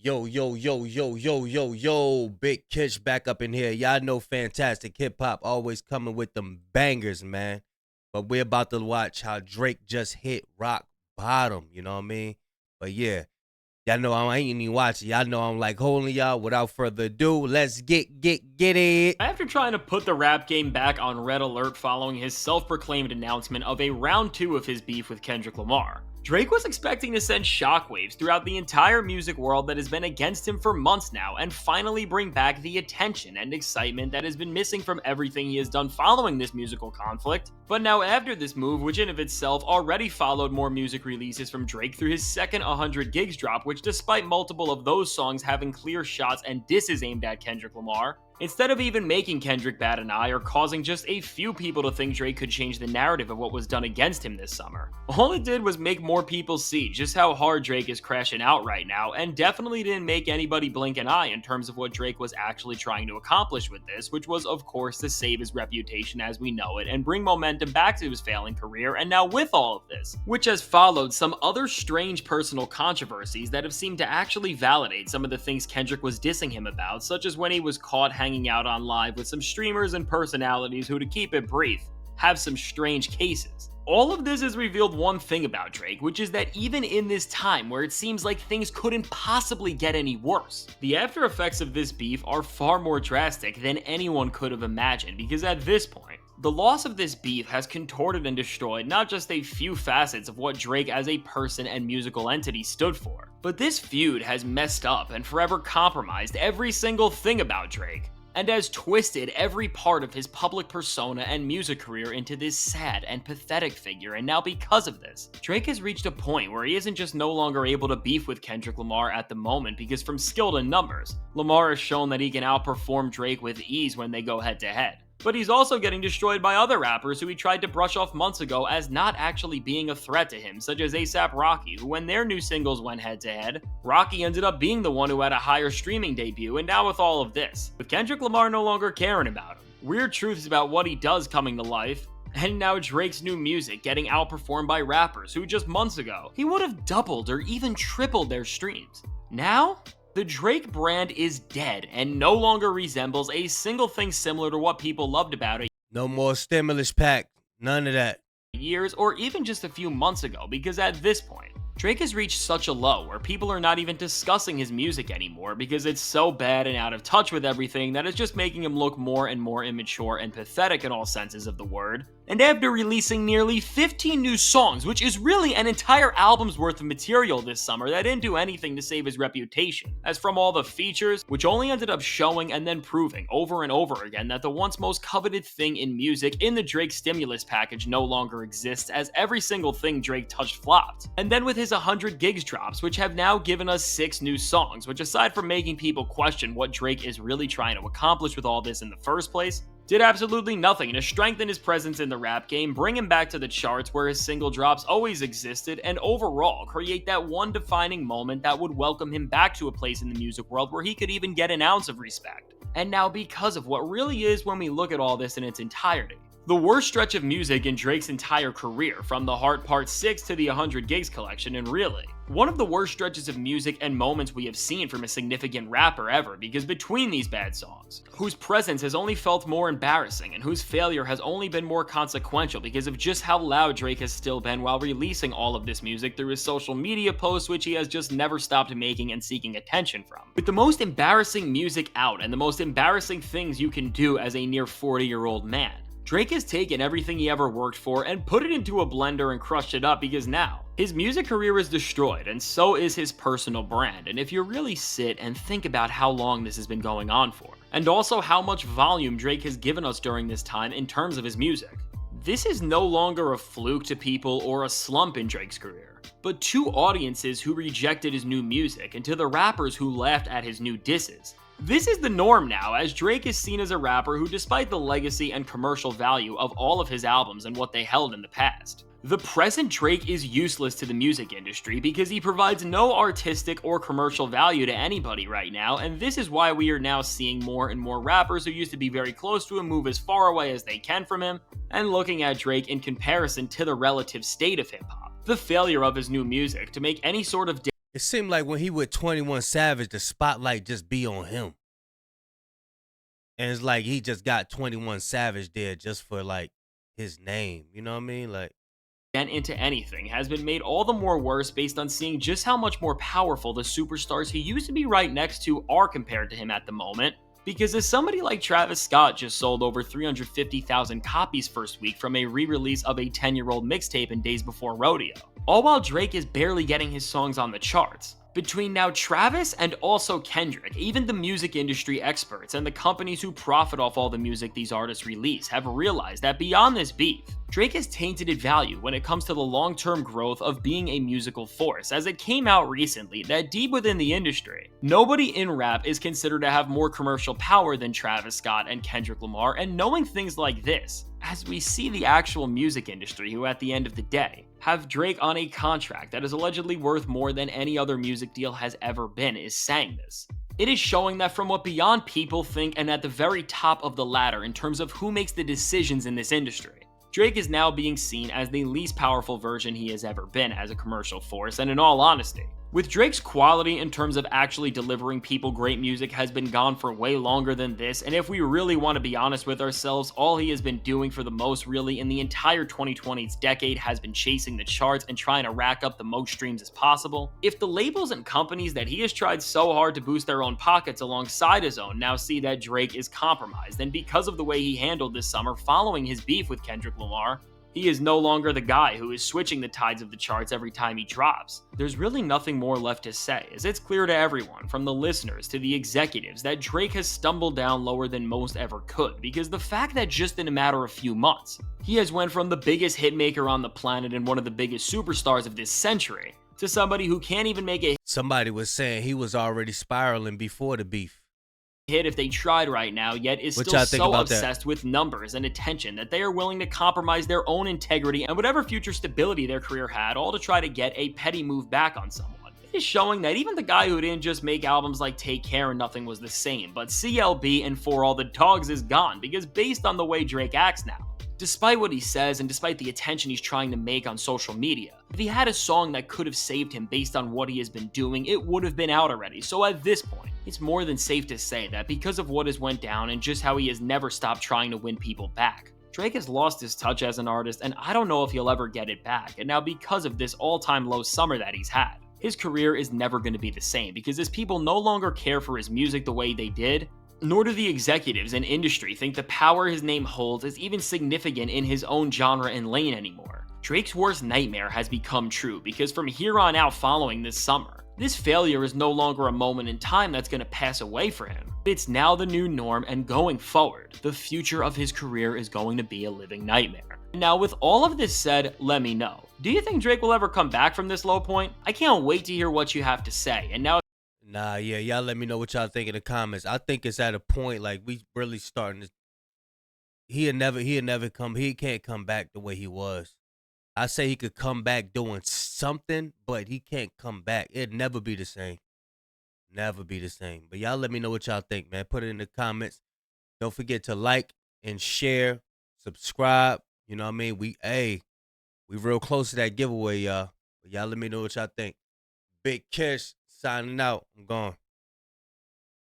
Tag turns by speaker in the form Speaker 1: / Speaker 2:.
Speaker 1: Yo, Big Kish back up in here. Y'all know fantastic hip hop always coming with them bangers, man. But we're about to watch how Drake just hit rock bottom, you know what I mean? But yeah, y'all know I ain't even watching. Y'all know I'm like holding y'all. Without further ado, let's get it.
Speaker 2: After trying to put the rap game back on red alert following his self-proclaimed announcement of a round 2 of his beef with Kendrick Lamar, Drake was expecting to send shockwaves throughout the entire music world that has been against him for months now and finally bring back the attention and excitement that has been missing from everything he has done following this musical conflict. But now after this move, which in of itself already followed more music releases from Drake through his second 100 Gigs drop, which despite multiple of those songs having clear shots and disses aimed at Kendrick Lamar, instead of even making Kendrick bat an eye or causing just a few people to think Drake could change the narrative of what was done against him this summer, all it did was make more people see just how hard Drake is crashing out right now, and definitely didn't make anybody blink an eye in terms of what Drake was actually trying to accomplish with this, which was of course to save his reputation as we know it and bring momentum back to his failing career. And now with all of this, which has followed some other strange personal controversies that have seemed to actually validate some of the things Kendrick was dissing him about, such as when he was caught hanging out on live with some streamers and personalities who, to keep it brief, have some strange cases. All of this has revealed one thing about Drake, which is that even in this time where it seems like things couldn't possibly get any worse, the after effects of this beef are far more drastic than anyone could have imagined, because at this point, the loss of this beef has contorted and destroyed not just a few facets of what Drake as a person and musical entity stood for, but this feud has messed up and forever compromised every single thing about Drake, and has twisted every part of his public persona and music career into this sad and pathetic figure. And now because of this, Drake has reached a point where he isn't just no longer able to beef with Kendrick Lamar at the moment, because from skill and numbers, Lamar has shown that he can outperform Drake with ease when they go head to head. But he's also getting destroyed by other rappers who he tried to brush off months ago as not actually being a threat to him, such as A$AP Rocky, who when their new singles went head to head, Rocky ended up being the one who had a higher streaming debut. And now with all of this, with Kendrick Lamar no longer caring about him, weird truths about what he does coming to life, and now Drake's new music getting outperformed by rappers who just months ago he would have doubled or even tripled their streams. Now, the Drake brand is dead and no longer resembles a single thing similar to what people loved about it
Speaker 1: No more stimulus pack. None of that.
Speaker 2: years or even just a few months ago, because at this point, Drake has reached such a low where people are not even discussing his music anymore because it's so bad and out of touch with everything that it's just making him look more and more immature and pathetic in all senses of the word. And after releasing nearly 15 new songs, which is really an entire album's worth of material this summer, that didn't do anything to save his reputation, as from all the features, which only ended up showing and then proving over and over again that the once most coveted thing in music in the Drake stimulus package no longer exists, as every single thing Drake touched flopped. And then with his 100 Gigs drops, which have now given us 6 new songs, which aside from making people question what Drake is really trying to accomplish with all this in the first place, did absolutely nothing to strengthen his presence in the rap game, bring him back to the charts where his single drops always existed, and overall create that one defining moment that would welcome him back to a place in the music world where he could even get an ounce of respect. And now because of what really is, when we look at all this in its entirety, the worst stretch of music in Drake's entire career, from The Heart Part 6 to the 100 Gigs collection, and really, one of the worst stretches of music and moments we have seen from a significant rapper ever, because between these bad songs, whose presence has only felt more embarrassing and whose failure has only been more consequential because of just how loud Drake has still been while releasing all of this music through his social media posts, which he has just never stopped making and seeking attention from. With the most embarrassing music out and the most embarrassing things you can do as a near 40-year-old man, Drake has taken everything he ever worked for and put it into a blender and crushed it up, because now his music career is destroyed and so is his personal brand. And if you really sit and think about how long this has been going on for, and also how much volume Drake has given us during this time in terms of his music, this is no longer a fluke to people or a slump in Drake's career, but to audiences who rejected his new music and to the rappers who laughed at his new disses. This is the norm now, as Drake is seen as a rapper who, despite the legacy and commercial value of all of his albums and what they held in the past, the present Drake is useless to the music industry because he provides no artistic or commercial value to anybody right now, and this is why we are now seeing more and more rappers who used to be very close to him move as far away as they can from him, and looking at Drake in comparison to the relative state of hip-hop, the failure of his new music to make any sort of
Speaker 1: It seemed like when he with 21 Savage, the spotlight just be on him. And it's like he just got 21 Savage there just for like his name. You know what I mean? Like,
Speaker 2: Get into anything has been made all the more worse based on seeing just how much more powerful the superstars he used to be right next to are compared to him at the moment. Because as somebody like Travis Scott just sold over 350,000 copies first week from a re-release of a 10-year-old mixtape in Days Before Rodeo, all while Drake is barely getting his songs on the charts. Between now Travis and also Kendrick, even the music industry experts and the companies who profit off all the music these artists release have realized that beyond this beef, Drake has tainted value when it comes to the long-term growth of being a musical force, as it came out recently that deep within the industry, nobody in rap is considered to have more commercial power than Travis Scott and Kendrick Lamar, and knowing things like this, as we see the actual music industry who at the end of the day have Drake on a contract that is allegedly worth more than any other music deal has ever been, is saying this. It is showing that from what beyond people think and at the very top of the ladder in terms of who makes the decisions in this industry, Drake is now being seen as the least powerful version he has ever been as a commercial force, and in all honesty, with Drake's quality in terms of actually delivering people great music has been gone for way longer than this, and if we really want to be honest with ourselves, all he has been doing for the most really in the entire 2020s decade has been chasing the charts and trying to rack up the most streams as possible. If the labels and companies that he has tried so hard to boost their own pockets alongside his own now see that Drake is compromised, and because of the way he handled this summer following his beef with Kendrick Lamar, he is no longer the guy who is switching the tides of the charts every time he drops. There's really nothing more left to say, as it's clear to everyone, from the listeners to the executives, that Drake has stumbled down lower than most ever could, because the fact that just in a matter of few months, he has went from the biggest hitmaker on the planet and one of the biggest superstars of this century, to somebody who can't even make a
Speaker 1: somebody was saying he was already spiraling before the beef.
Speaker 2: hit if they tried right now, yet is
Speaker 1: What
Speaker 2: still
Speaker 1: y'all think
Speaker 2: so
Speaker 1: about that?
Speaker 2: obsessed with numbers and attention that they are willing to compromise their own integrity and whatever future stability their career had, all to try to get a petty move back on someone. It is showing that even the guy who didn't just make albums like Take Care and Nothing Was the Same, but CLB and For All the Dogs is gone, because based on the way Drake acts now, despite what he says and despite the attention he's trying to make on social media, if he had a song that could have saved him based on what he has been doing, it would have been out already. So at this point, it's more than safe to say that because of what has went down and just how he has never stopped trying to win people back, Drake has lost his touch as an artist, and I don't know if he'll ever get it back. And now because of this all-time low summer that he's had, his career is never going to be the same, because his people no longer care for his music the way they did, nor do the executives and industry think the power his name holds is even significant in his own genre and lane anymore. Drake's worst nightmare has become true, because from here on out following this summer, this failure is no longer a moment in time that's going to pass away for him. It's now the new norm, and going forward, the future of his career is going to be a living nightmare. Now, with all of this said, let me know. Do you think Drake will ever come back from this low point? I can't wait to hear what you have to say. And now,
Speaker 1: Nah, yeah, y'all let me know what y'all think in the comments. I think it's at a point like we really starting to. He'll never come. He can't come back the way he was. I say he could come back doing something, but he can't come back. It'd never be the same. Never be the same. But y'all let me know what y'all think, man. Put it in the comments. Don't forget to like and share, subscribe. You know what I mean? We real close to that giveaway, y'all. But y'all let me know what y'all think. Big Kish signing out. I'm gone.